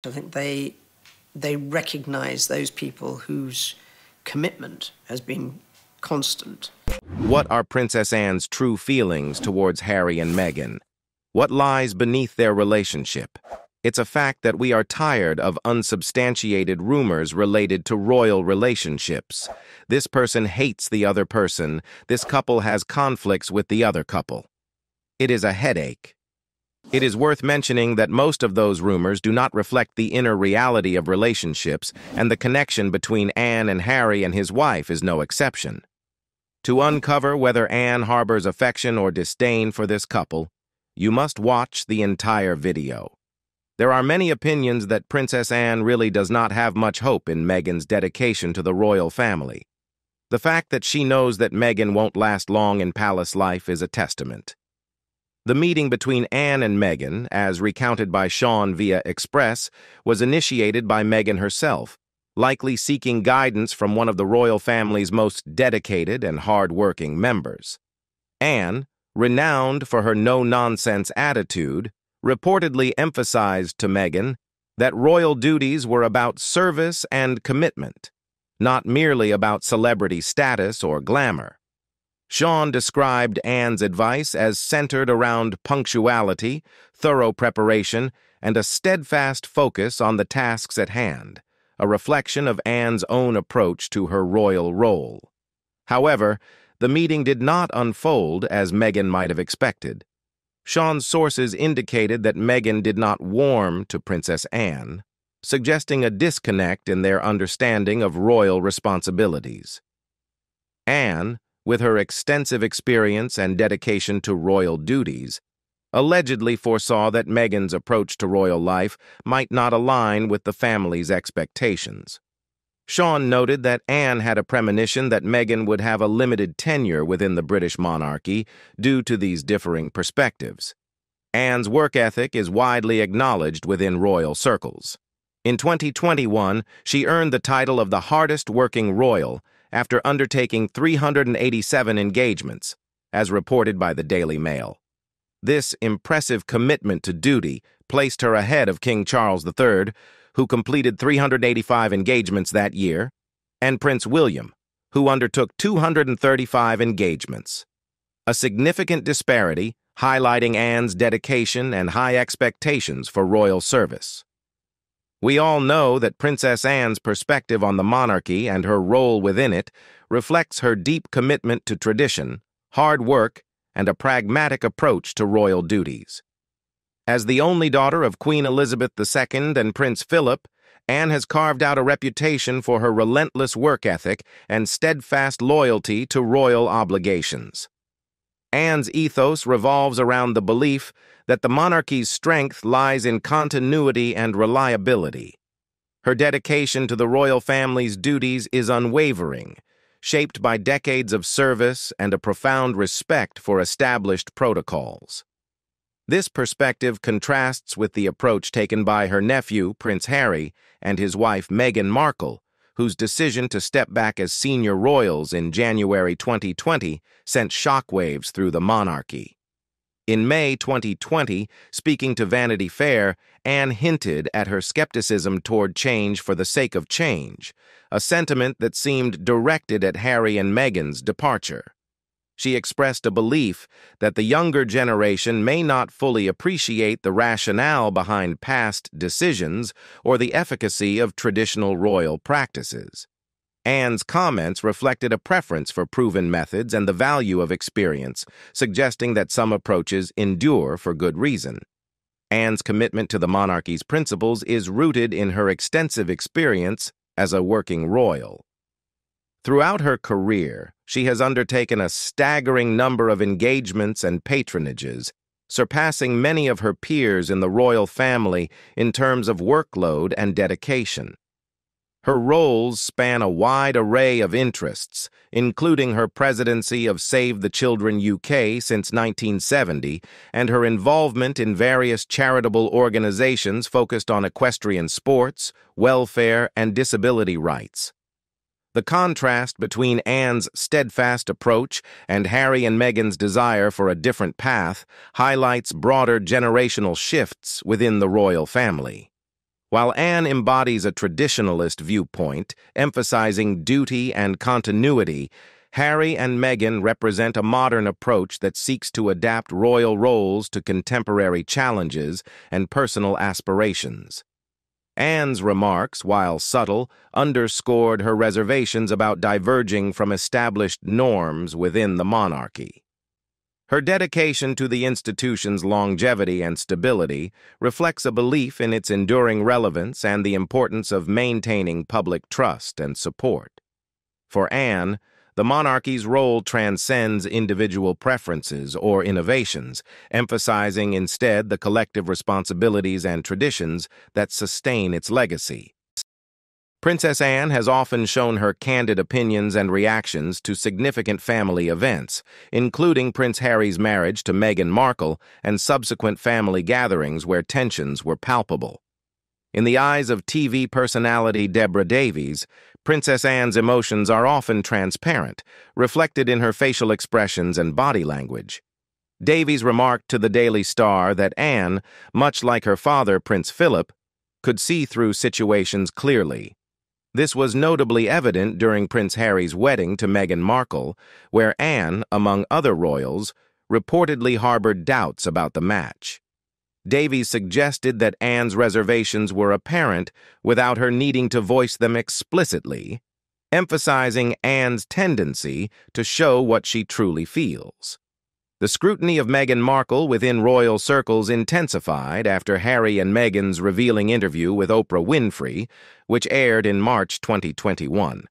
I think they recognise those people whose commitment has been constant. What are Princess Anne's true feelings towards Harry and Meghan? What lies beneath their relationship? It's a fact that we are tired of unsubstantiated rumors related to royal relationships. This person hates the other person. This couple has conflicts with the other couple. It is a headache. It is worth mentioning that most of those rumors do not reflect the inner reality of relationships, and the connection between Anne and Harry and his wife is no exception. To uncover whether Anne harbors affection or disdain for this couple, you must watch the entire video. There are many opinions that Princess Anne really does not have much hope in Meghan's dedication to the royal family. The fact that she knows that Meghan won't last long in palace life is a testament. The meeting between Anne and Meghan, as recounted by Sean via Express, was initiated by Meghan herself, likely seeking guidance from one of the royal family's most dedicated and hard-working members. Anne, renowned for her no-nonsense attitude, reportedly emphasized to Meghan that royal duties were about service and commitment, not merely about celebrity status or glamour. Sean described Anne's advice as centered around punctuality, thorough preparation, and a steadfast focus on the tasks at hand, a reflection of Anne's own approach to her royal role. However, the meeting did not unfold as Meghan might have expected. Sean's sources indicated that Meghan did not warm to Princess Anne, suggesting a disconnect in their understanding of royal responsibilities. Anne, with her extensive experience and dedication to royal duties, allegedly foresaw that Meghan's approach to royal life might not align with the family's expectations. Sean noted that Anne had a premonition that Meghan would have a limited tenure within the British monarchy due to these differing perspectives. Anne's work ethic is widely acknowledged within royal circles. In 2021, she earned the title of the hardest working royal after undertaking 387 engagements, as reported by the Daily Mail. This impressive commitment to duty placed her ahead of King Charles III, who completed 385 engagements that year, and Prince William, who undertook 235 engagements. A significant disparity highlighting Anne's dedication and high expectations for royal service. We all know that Princess Anne's perspective on the monarchy and her role within it reflects her deep commitment to tradition, hard work, and a pragmatic approach to royal duties. As the only daughter of Queen Elizabeth II and Prince Philip, Anne has carved out a reputation for her relentless work ethic and steadfast loyalty to royal obligations. Anne's ethos revolves around the belief that the monarchy's strength lies in continuity and reliability. Her dedication to the royal family's duties is unwavering, shaped by decades of service and a profound respect for established protocols. This perspective contrasts with the approach taken by her nephew, Prince Harry, and his wife, Meghan Markle, whose decision to step back as senior royals in January 2020 sent shockwaves through the monarchy. In May 2020, speaking to Vanity Fair, Anne hinted at her skepticism toward change for the sake of change, a sentiment that seemed directed at Harry and Meghan's departure. She expressed a belief that the younger generation may not fully appreciate the rationale behind past decisions or the efficacy of traditional royal practices. Anne's comments reflected a preference for proven methods and the value of experience, suggesting that some approaches endure for good reason. Anne's commitment to the monarchy's principles is rooted in her extensive experience as a working royal. Throughout her career, she has undertaken a staggering number of engagements and patronages, surpassing many of her peers in the royal family in terms of workload and dedication. Her roles span a wide array of interests, including her presidency of Save the Children UK since 1970 and her involvement in various charitable organizations focused on equestrian sports, welfare, and disability rights. The contrast between Anne's steadfast approach and Harry and Meghan's desire for a different path highlights broader generational shifts within the royal family. While Anne embodies a traditionalist viewpoint, emphasizing duty and continuity, Harry and Meghan represent a modern approach that seeks to adapt royal roles to contemporary challenges and personal aspirations. Anne's remarks, while subtle, underscored her reservations about diverging from established norms within the monarchy. Her dedication to the institution's longevity and stability reflects a belief in its enduring relevance and the importance of maintaining public trust and support. For Anne, the monarchy's role transcends individual preferences or innovations, emphasizing instead the collective responsibilities and traditions that sustain its legacy. Princess Anne has often shown her candid opinions and reactions to significant family events, including Prince Harry's marriage to Meghan Markle and subsequent family gatherings where tensions were palpable. In the eyes of TV personality Deborah Davies, Princess Anne's emotions are often transparent, reflected in her facial expressions and body language. Davies remarked to the Daily Star that Anne, much like her father, Prince Philip, could see through situations clearly. This was notably evident during Prince Harry's wedding to Meghan Markle, where Anne, among other royals, reportedly harbored doubts about the match. Davies suggested that Anne's reservations were apparent without her needing to voice them explicitly, emphasizing Anne's tendency to show what she truly feels. The scrutiny of Meghan Markle within royal circles intensified after Harry and Meghan's revealing interview with Oprah Winfrey, which aired in March 2021.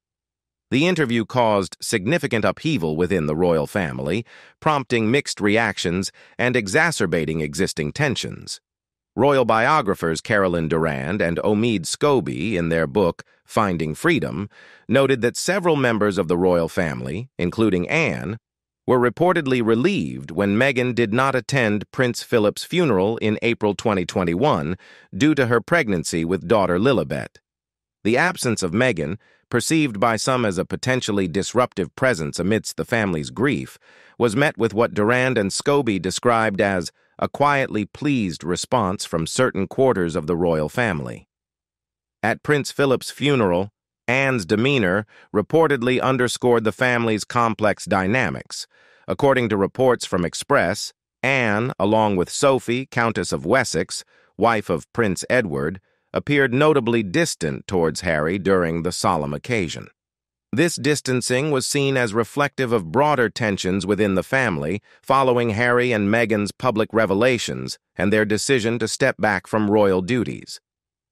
The interview caused significant upheaval within the royal family, prompting mixed reactions and exacerbating existing tensions. Royal biographers Carolyn Durand and Omid Scobie, in their book Finding Freedom, noted that several members of the royal family, including Anne, were reportedly relieved when Meghan did not attend Prince Philip's funeral in April 2021 due to her pregnancy with daughter Lilibet. The absence of Meghan, perceived by some as a potentially disruptive presence amidst the family's grief, was met with what Durand and Scobie described as a quietly pleased response from certain quarters of the royal family. At Prince Philip's funeral, Anne's demeanor reportedly underscored the family's complex dynamics. According to reports from Express, Anne, along with Sophie, Countess of Wessex, wife of Prince Edward, appeared notably distant towards Harry during the solemn occasion. This distancing was seen as reflective of broader tensions within the family following Harry and Meghan's public revelations and their decision to step back from royal duties.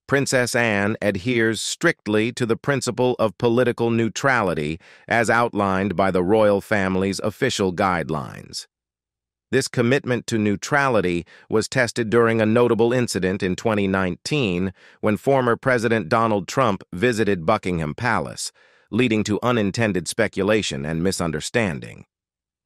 Princess Anne adheres strictly to the principle of political neutrality as outlined by the royal family's official guidelines. This commitment to neutrality was tested during a notable incident in 2019 when former President Donald Trump visited Buckingham Palace, leading to unintended speculation and misunderstanding.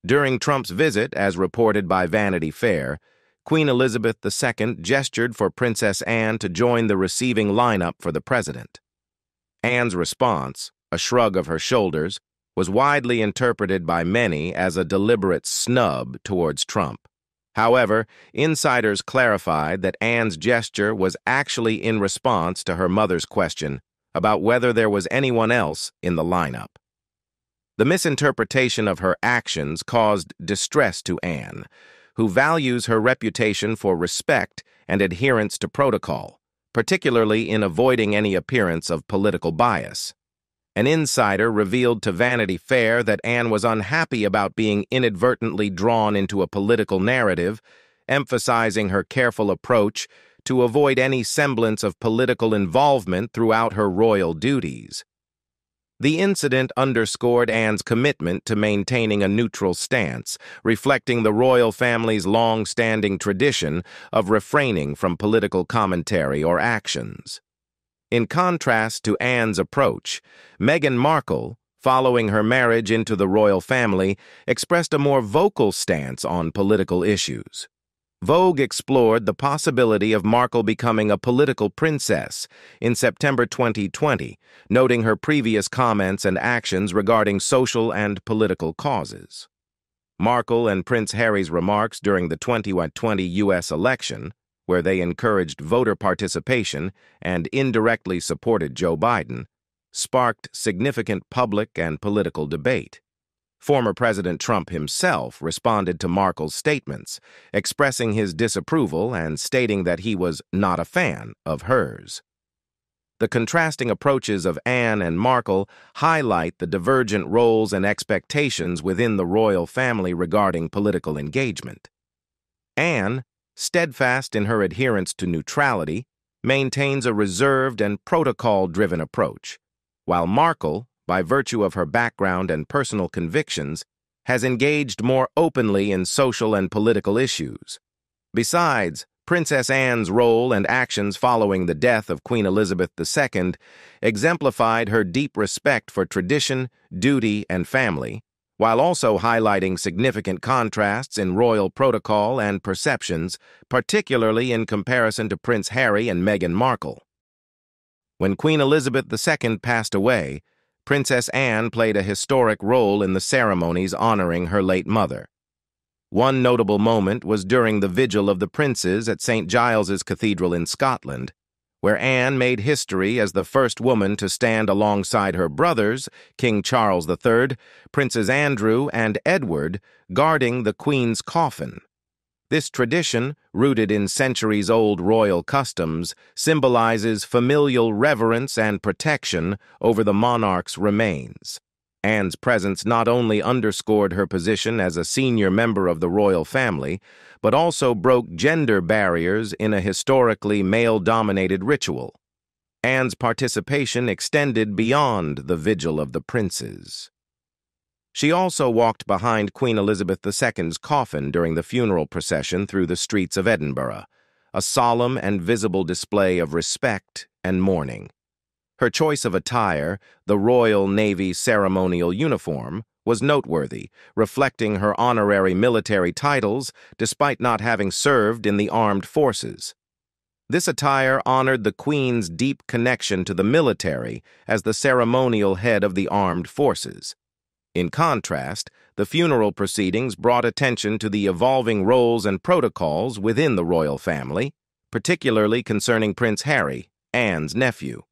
During Trump's visit, as reported by Vanity Fair, Queen Elizabeth II gestured for Princess Anne to join the receiving lineup for the president. Anne's response, a shrug of her shoulders, was widely interpreted by many as a deliberate snub towards Trump. However, insiders clarified that Anne's gesture was actually in response to her mother's question about whether there was anyone else in the lineup. The misinterpretation of her actions caused distress to Anne, who values her reputation for respect and adherence to protocol, particularly in avoiding any appearance of political bias. An insider revealed to Vanity Fair that Anne was unhappy about being inadvertently drawn into a political narrative, emphasizing her careful approach to avoid any semblance of political involvement throughout her royal duties. The incident underscored Anne's commitment to maintaining a neutral stance, reflecting the royal family's long-standing tradition of refraining from political commentary or actions. In contrast to Anne's approach, Meghan Markle, following her marriage into the royal family, expressed a more vocal stance on political issues. Vogue explored the possibility of Markle becoming a political princess in September 2020, noting her previous comments and actions regarding social and political causes. Markle and Prince Harry's remarks during the 2020 U.S. election, where they encouraged voter participation and indirectly supported Joe Biden, sparked significant public and political debate. Former President Trump himself responded to Markle's statements, expressing his disapproval and stating that he was not a fan of hers. The contrasting approaches of Anne and Markle highlight the divergent roles and expectations within the royal family regarding political engagement. Anne, steadfast in her adherence to neutrality, maintains a reserved and protocol-driven approach, while Markle, by virtue of her background and personal convictions, has engaged more openly in social and political issues. Besides, Princess Anne's role and actions following the death of Queen Elizabeth II exemplified her deep respect for tradition, duty, and family, while also highlighting significant contrasts in royal protocol and perceptions, particularly in comparison to Prince Harry and Meghan Markle. When Queen Elizabeth II passed away, Princess Anne played a historic role in the ceremonies honoring her late mother. One notable moment was during the Vigil of the Princes at St. Giles's Cathedral in Scotland, where Anne made history as the first woman to stand alongside her brothers, King Charles III, Princes Andrew and Edward, guarding the Queen's coffin. This tradition, rooted in centuries-old royal customs, symbolizes familial reverence and protection over the monarch's remains. Anne's presence not only underscored her position as a senior member of the royal family, but also broke gender barriers in a historically male-dominated ritual. Anne's participation extended beyond the Vigil of the Princes. She also walked behind Queen Elizabeth II's coffin during the funeral procession through the streets of Edinburgh, a solemn and visible display of respect and mourning. Her choice of attire, the Royal Navy ceremonial uniform, was noteworthy, reflecting her honorary military titles despite not having served in the armed forces. This attire honored the Queen's deep connection to the military as the ceremonial head of the armed forces. In contrast, the funeral proceedings brought attention to the evolving roles and protocols within the royal family, particularly concerning Prince Harry, Anne's nephew.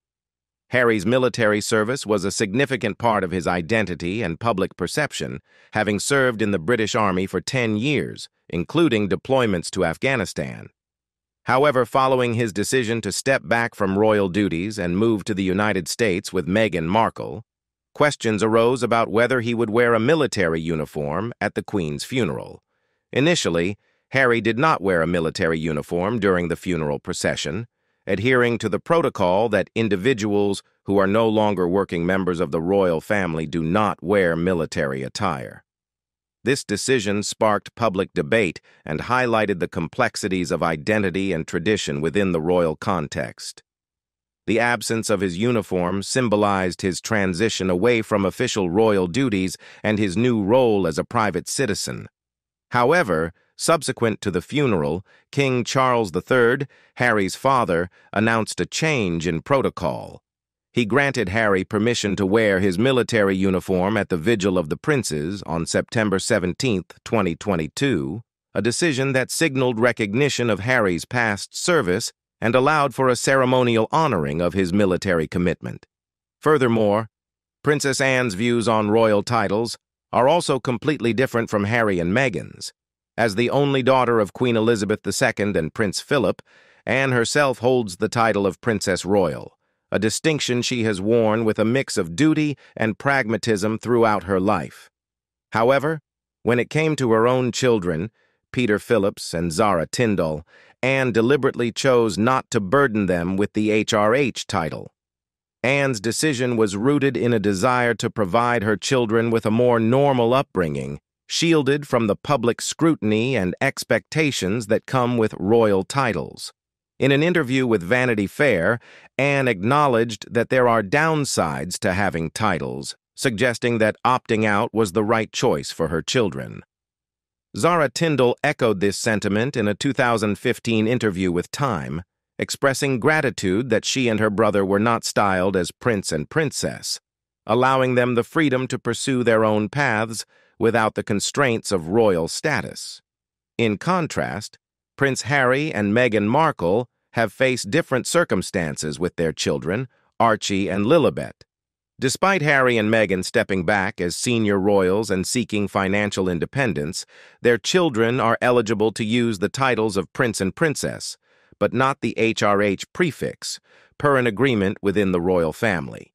Harry's military service was a significant part of his identity and public perception, having served in the British Army for 10 years, including deployments to Afghanistan. However, following his decision to step back from royal duties and move to the United States with Meghan Markle, questions arose about whether he would wear a military uniform at the Queen's funeral. Initially, Harry did not wear a military uniform during the funeral procession, adhering to the protocol that individuals who are no longer working members of the royal family do not wear military attire. This decision sparked public debate and highlighted the complexities of identity and tradition within the royal context. The absence of his uniform symbolized his transition away from official royal duties and his new role as a private citizen. However, subsequent to the funeral, King Charles III, Harry's father, announced a change in protocol. He granted Harry permission to wear his military uniform at the Vigil of the Princes on September 17, 2022, a decision that signaled recognition of Harry's past service and allowed for a ceremonial honoring of his military commitment. Furthermore, Princess Anne's views on royal titles are also completely different from Harry and Meghan's. As the only daughter of Queen Elizabeth II and Prince Philip, Anne herself holds the title of Princess Royal, a distinction she has worn with a mix of duty and pragmatism throughout her life. However, when it came to her own children, Peter Phillips and Zara Tindall, Anne deliberately chose not to burden them with the HRH title. Anne's decision was rooted in a desire to provide her children with a more normal upbringing, shielded from the public scrutiny and expectations that come with royal titles. In an interview with Vanity Fair, Anne acknowledged that there are downsides to having titles, suggesting that opting out was the right choice for her children. Zara Tindall echoed this sentiment in a 2015 interview with Time, expressing gratitude that she and her brother were not styled as prince and princess, allowing them the freedom to pursue their own paths without the constraints of royal status. In contrast, Prince Harry and Meghan Markle have faced different circumstances with their children, Archie and Lilibet. Despite Harry and Meghan stepping back as senior royals and seeking financial independence, their children are eligible to use the titles of Prince and Princess, but not the HRH prefix, per an agreement within the royal family.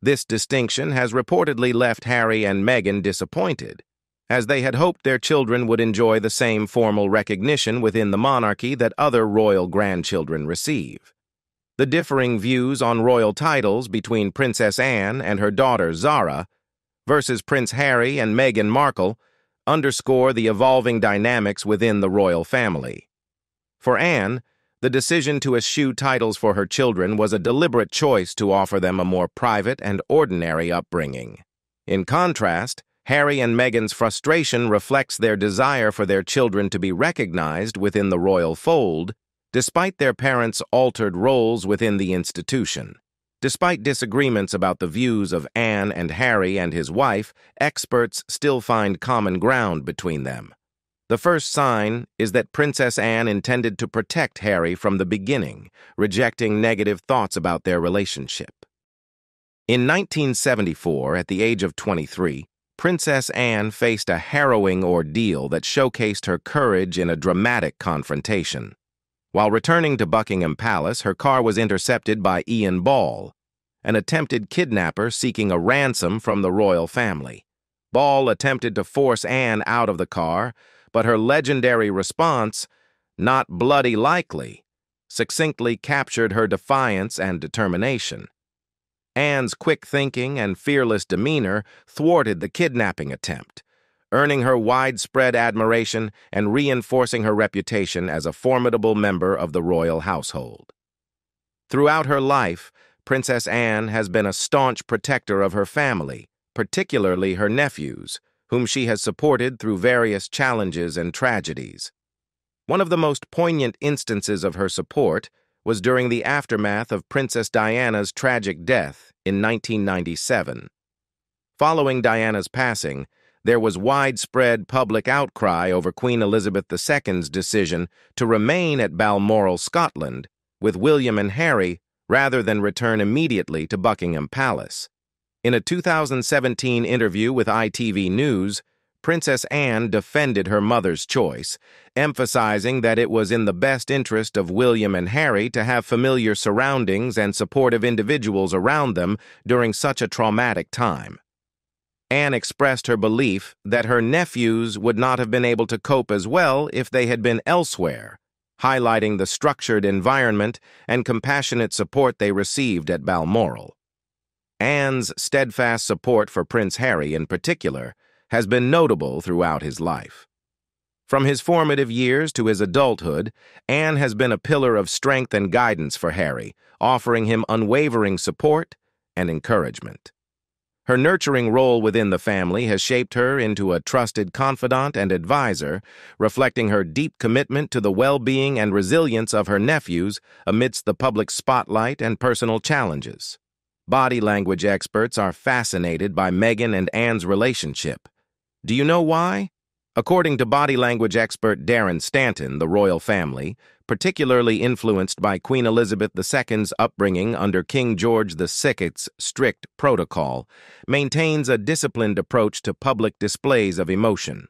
This distinction has reportedly left Harry and Meghan disappointed, as they had hoped their children would enjoy the same formal recognition within the monarchy that other royal grandchildren receive. The differing views on royal titles between Princess Anne and her daughter Zara versus Prince Harry and Meghan Markle underscore the evolving dynamics within the royal family. For Anne, the decision to eschew titles for her children was a deliberate choice to offer them a more private and ordinary upbringing. In contrast, Harry and Meghan's frustration reflects their desire for their children to be recognized within the royal fold, despite their parents' altered roles within the institution. Despite disagreements about the views of Anne and Harry and his wife, experts still find common ground between them. The first sign is that Princess Anne intended to protect Harry from the beginning, rejecting negative thoughts about their relationship. In 1974, at the age of 23, Princess Anne faced a harrowing ordeal that showcased her courage in a dramatic confrontation. While returning to Buckingham Palace, her car was intercepted by Ian Ball, an attempted kidnapper seeking a ransom from the royal family. Ball attempted to force Anne out of the car, but her legendary response, "Not bloody likely," succinctly captured her defiance and determination. Anne's quick thinking and fearless demeanor thwarted the kidnapping attempt, earning her widespread admiration and reinforcing her reputation as a formidable member of the royal household. Throughout her life, Princess Anne has been a staunch protector of her family, particularly her nephews, whom she has supported through various challenges and tragedies. One of the most poignant instances of her support was during the aftermath of Princess Diana's tragic death in 1997. Following Diana's passing, there was widespread public outcry over Queen Elizabeth II's decision to remain at Balmoral, Scotland, with William and Harry rather than return immediately to Buckingham Palace. In a 2017 interview with ITV News, Princess Anne defended her mother's choice, emphasizing that it was in the best interest of William and Harry to have familiar surroundings and supportive individuals around them during such a traumatic time. Anne expressed her belief that her nephews would not have been able to cope as well if they had been elsewhere, highlighting the structured environment and compassionate support they received at Balmoral. Anne's steadfast support for Prince Harry in particular has been notable throughout his life. From his formative years to his adulthood, Anne has been a pillar of strength and guidance for Harry, offering him unwavering support and encouragement. Her nurturing role within the family has shaped her into a trusted confidant and advisor, reflecting her deep commitment to the well-being and resilience of her nephews amidst the public spotlight and personal challenges. Body language experts are fascinated by Meghan and Anne's relationship. Do you know why? According to body language expert Darren Stanton, the royal family, particularly influenced by Queen Elizabeth II's upbringing under King George VI's strict protocol, maintains a disciplined approach to public displays of emotion.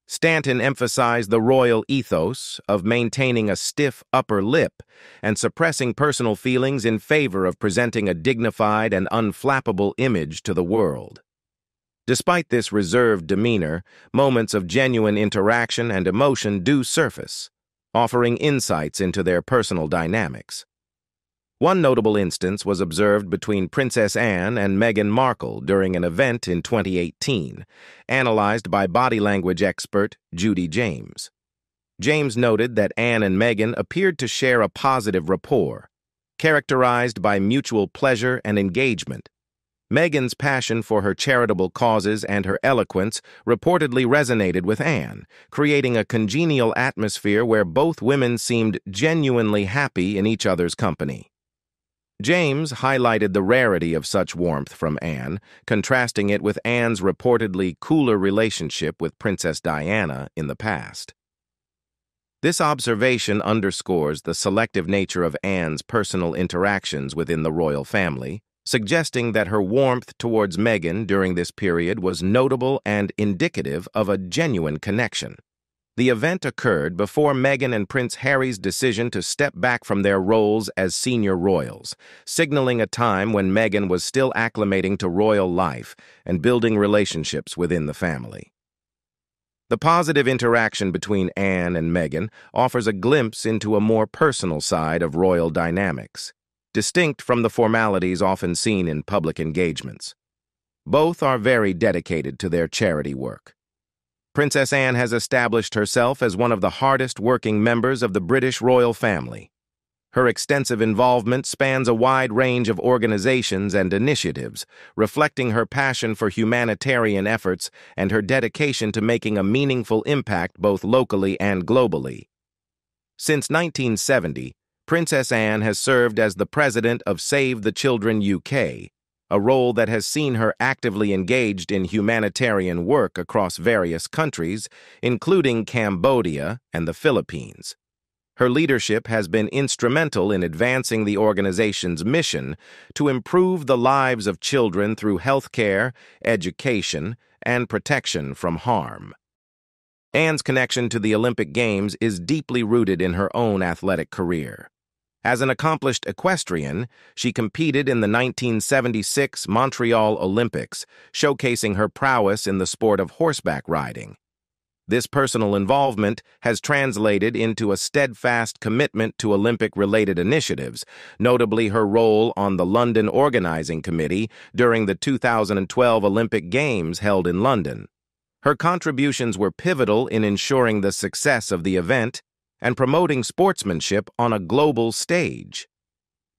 Stanton emphasized the royal ethos of maintaining a stiff upper lip and suppressing personal feelings in favor of presenting a dignified and unflappable image to the world. Despite this reserved demeanor, moments of genuine interaction and emotion do surface, offering insights into their personal dynamics. One notable instance was observed between Princess Anne and Meghan Markle during an event in 2018, analyzed by body language expert Judy James. James noted that Anne and Meghan appeared to share a positive rapport, characterized by mutual pleasure and engagement. Meghan's passion for her charitable causes and her eloquence reportedly resonated with Anne, creating a congenial atmosphere where both women seemed genuinely happy in each other's company. James highlighted the rarity of such warmth from Anne, contrasting it with Anne's reportedly cooler relationship with Princess Diana in the past. This observation underscores the selective nature of Anne's personal interactions within the royal family, suggesting that her warmth towards Meghan during this period was notable and indicative of a genuine connection. The event occurred before Meghan and Prince Harry's decision to step back from their roles as senior royals, signaling a time when Meghan was still acclimating to royal life and building relationships within the family. The positive interaction between Anne and Meghan offers a glimpse into a more personal side of royal dynamics, distinct from the formalities often seen in public engagements. Both are very dedicated to their charity work. Princess Anne has established herself as one of the hardest-working members of the British royal family. Her extensive involvement spans a wide range of organizations and initiatives, reflecting her passion for humanitarian efforts and her dedication to making a meaningful impact both locally and globally. Since 1970, Princess Anne has served as the president of Save the Children UK, a role that has seen her actively engaged in humanitarian work across various countries, including Cambodia and the Philippines. Her leadership has been instrumental in advancing the organization's mission to improve the lives of children through healthcare, education, and protection from harm. Anne's connection to the Olympic Games is deeply rooted in her own athletic career. As an accomplished equestrian, she competed in the 1976 Montreal Olympics, showcasing her prowess in the sport of horseback riding. This personal involvement has translated into a steadfast commitment to Olympic-related initiatives, notably her role on the London Organizing Committee during the 2012 Olympic Games held in London. Her contributions were pivotal in ensuring the success of the event and promoting sportsmanship on a global stage.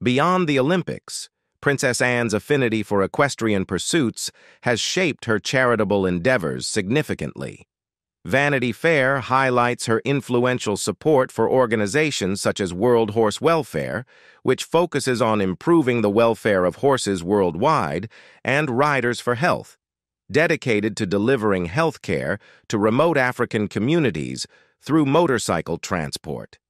Beyond the Olympics, Princess Anne's affinity for equestrian pursuits has shaped her charitable endeavors significantly. Vanity Fair highlights her influential support for organizations such as World Horse Welfare, which focuses on improving the welfare of horses worldwide, and Riders for Health, dedicated to delivering health care to remote African communities through motorcycle transport.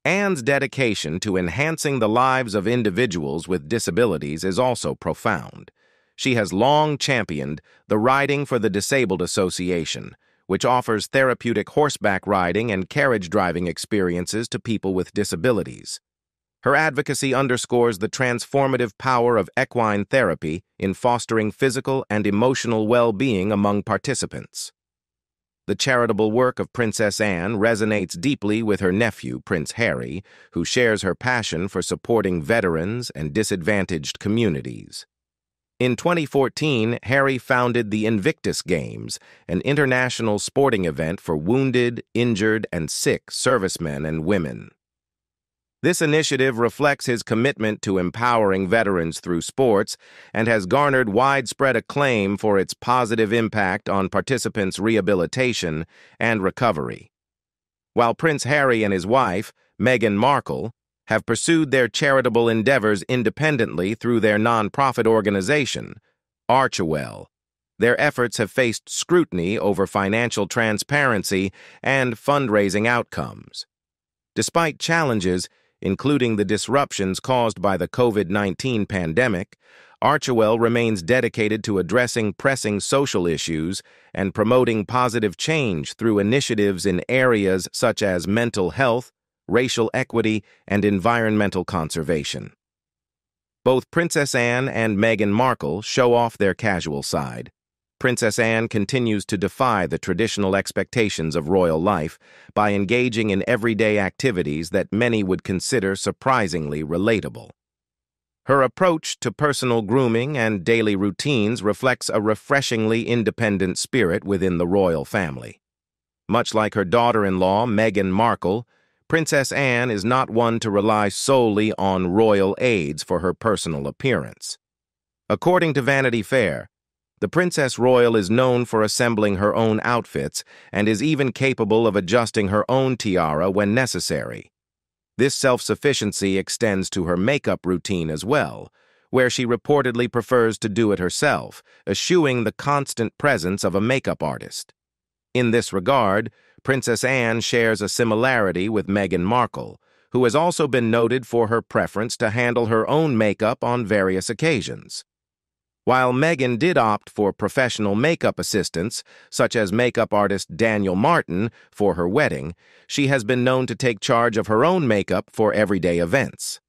Anne's dedication to enhancing the lives of individuals with disabilities is also profound. She has long championed the Riding for the Disabled Association, which offers therapeutic horseback riding and carriage driving experiences to people with disabilities. Her advocacy underscores the transformative power of equine therapy in fostering physical and emotional well-being among participants. The charitable work of Princess Anne resonates deeply with her nephew, Prince Harry, who shares her passion for supporting veterans and disadvantaged communities. In 2014, Harry founded the Invictus Games, an international sporting event for wounded, injured, and sick servicemen and women. This initiative reflects his commitment to empowering veterans through sports and has garnered widespread acclaim for its positive impact on participants' rehabilitation and recovery. While Prince Harry and his wife, Meghan Markle, have pursued their charitable endeavors independently through their nonprofit organization, Archewell, their efforts have faced scrutiny over financial transparency and fundraising outcomes. Despite challenges, including the disruptions caused by the COVID-19 pandemic, Archewell remains dedicated to addressing pressing social issues and promoting positive change through initiatives in areas such as mental health, racial equity, and environmental conservation. Both Princess Anne and Meghan Markle show off their casual side. Princess Anne continues to defy the traditional expectations of royal life by engaging in everyday activities that many would consider surprisingly relatable. Her approach to personal grooming and daily routines reflects a refreshingly independent spirit within the royal family. Much like her daughter-in-law, Meghan Markle, Princess Anne is not one to rely solely on royal aids for her personal appearance. According to Vanity Fair, the Princess Royal is known for assembling her own outfits and is even capable of adjusting her own tiara when necessary. This self-sufficiency extends to her makeup routine as well, where she reportedly prefers to do it herself, eschewing the constant presence of a makeup artist. In this regard, Princess Anne shares a similarity with Meghan Markle, who has also been noted for her preference to handle her own makeup on various occasions. While Meghan did opt for professional makeup assistants, such as makeup artist Daniel Martin, for her wedding, she has been known to take charge of her own makeup for everyday events.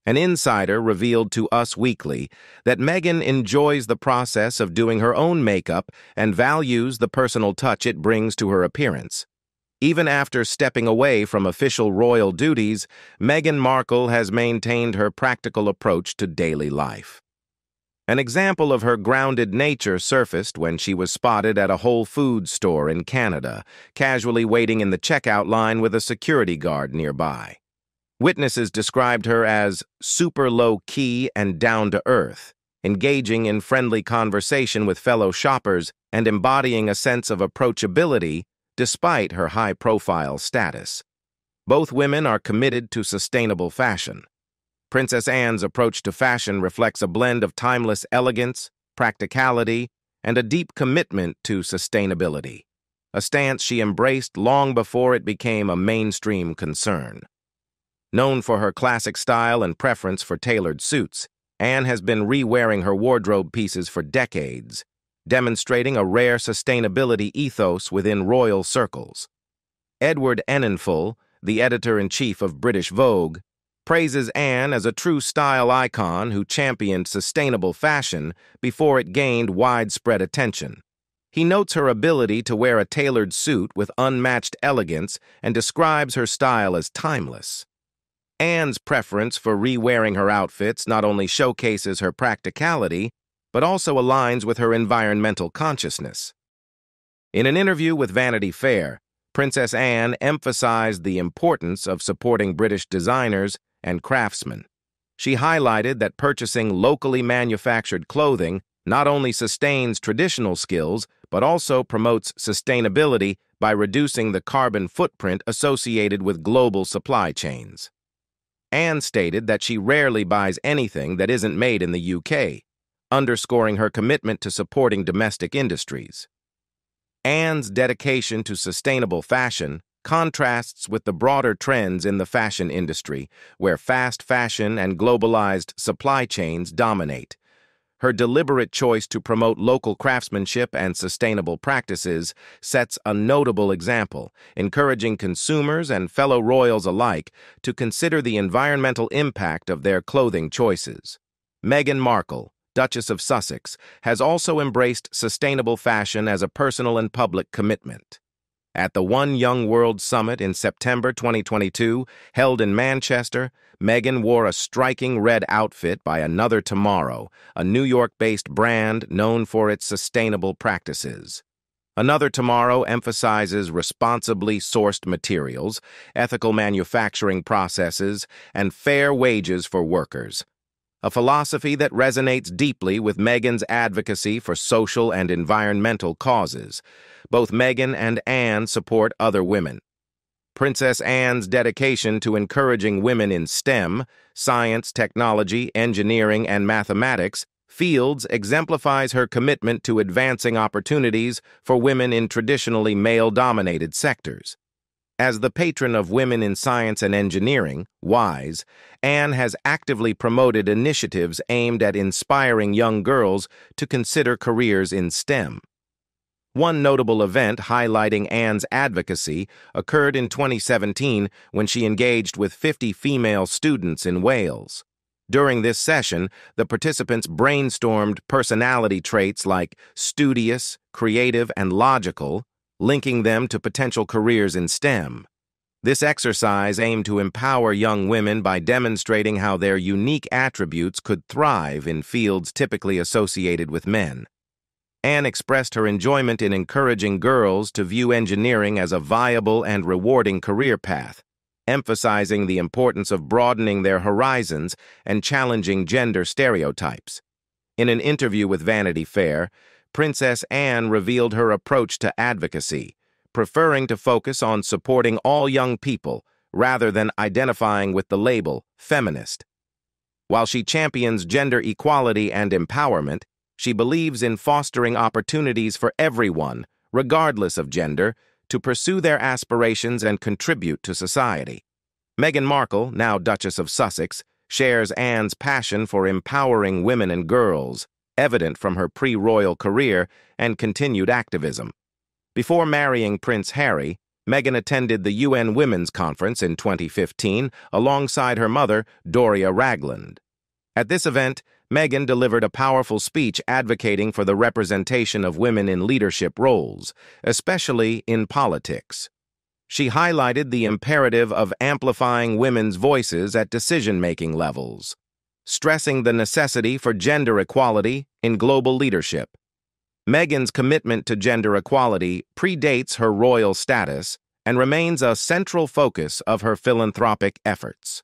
An insider revealed to Us Weekly that Meghan enjoys the process of doing her own makeup and values the personal touch it brings to her appearance. Even after stepping away from official royal duties, Meghan Markle has maintained her practical approach to daily life. An example of her grounded nature surfaced when she was spotted at a Whole Foods store in Canada, casually waiting in the checkout line with a security guard nearby. Witnesses described her as super low-key and down-to-earth, engaging in friendly conversation with fellow shoppers and embodying a sense of approachability despite her high-profile status. Both women are committed to sustainable fashion. Princess Anne's approach to fashion reflects a blend of timeless elegance, practicality, and a deep commitment to sustainability, a stance she embraced long before it became a mainstream concern. Known for her classic style and preference for tailored suits, Anne has been re-wearing her wardrobe pieces for decades, demonstrating a rare sustainability ethos within royal circles. Edward Enninful, the editor-in-chief of British Vogue, praises Anne as a true style icon who championed sustainable fashion before it gained widespread attention. He notes her ability to wear a tailored suit with unmatched elegance and describes her style as timeless. Anne's preference for re-wearing her outfits not only showcases her practicality, but also aligns with her environmental consciousness. In an interview with Vanity Fair, Princess Anne emphasized the importance of supporting British designers and craftsmen. She highlighted that purchasing locally manufactured clothing not only sustains traditional skills, but also promotes sustainability by reducing the carbon footprint associated with global supply chains. Anne stated that she rarely buys anything that isn't made in the UK, underscoring her commitment to supporting domestic industries. Anne's dedication to sustainable fashion contrasts with the broader trends in the fashion industry, where fast fashion and globalized supply chains dominate. Her deliberate choice to promote local craftsmanship and sustainable practices sets a notable example, encouraging consumers and fellow royals alike to consider the environmental impact of their clothing choices. Meghan Markle, Duchess of Sussex, has also embraced sustainable fashion as a personal and public commitment. At the One Young World Summit in September 2022, held in Manchester, Meghan wore a striking red outfit by Another Tomorrow, a New York-based brand known for its sustainable practices. Another Tomorrow emphasizes responsibly sourced materials, ethical manufacturing processes, and fair wages for workers, a philosophy that resonates deeply with Meghan's advocacy for social and environmental causes. Both Meghan and Anne support other women. Princess Anne's dedication to encouraging women in STEM, science, technology, engineering, and mathematics, fields exemplifies her commitment to advancing opportunities for women in traditionally male-dominated sectors. As the patron of Women in Science and Engineering, WISE, Anne has actively promoted initiatives aimed at inspiring young girls to consider careers in STEM. One notable event highlighting Anne's advocacy occurred in 2017 when she engaged with 50 female students in Wales. During this session, the participants brainstormed personality traits like studious, creative, and logical, linking them to potential careers in STEM. This exercise aimed to empower young women by demonstrating how their unique attributes could thrive in fields typically associated with men. Anne expressed her enjoyment in encouraging girls to view engineering as a viable and rewarding career path, emphasizing the importance of broadening their horizons and challenging gender stereotypes. In an interview with Vanity Fair, Princess Anne revealed her approach to advocacy, preferring to focus on supporting all young people rather than identifying with the label feminist. While she champions gender equality and empowerment, she believes in fostering opportunities for everyone, regardless of gender, to pursue their aspirations and contribute to society. Meghan Markle, now Duchess of Sussex, shares Anne's passion for empowering women and girls, evident from her pre-royal career and continued activism. Before marrying Prince Harry, Meghan attended the UN Women's Conference in 2015 alongside her mother, Doria Ragland. At this event, Meghan delivered a powerful speech advocating for the representation of women in leadership roles, especially in politics. She highlighted the imperative of amplifying women's voices at decision-making levels, stressing the necessity for gender equality in global leadership. Meghan's commitment to gender equality predates her royal status and remains a central focus of her philanthropic efforts.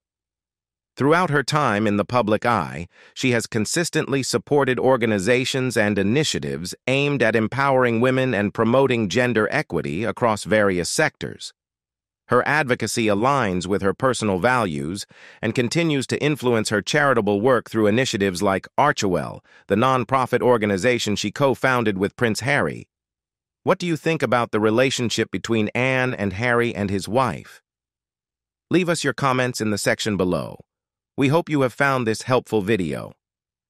Throughout her time in the public eye, she has consistently supported organizations and initiatives aimed at empowering women and promoting gender equity across various sectors. Her advocacy aligns with her personal values and continues to influence her charitable work through initiatives like Archewell, the nonprofit organization she co-founded with Prince Harry. What do you think about the relationship between Anne and Harry and his wife? Leave us your comments in the section below. We hope you have found this helpful video.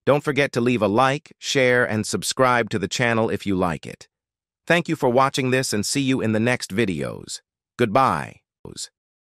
Don't forget to leave a like, share, and subscribe to the channel if you like it. Thank you for watching this and see you in the next videos. Goodbye.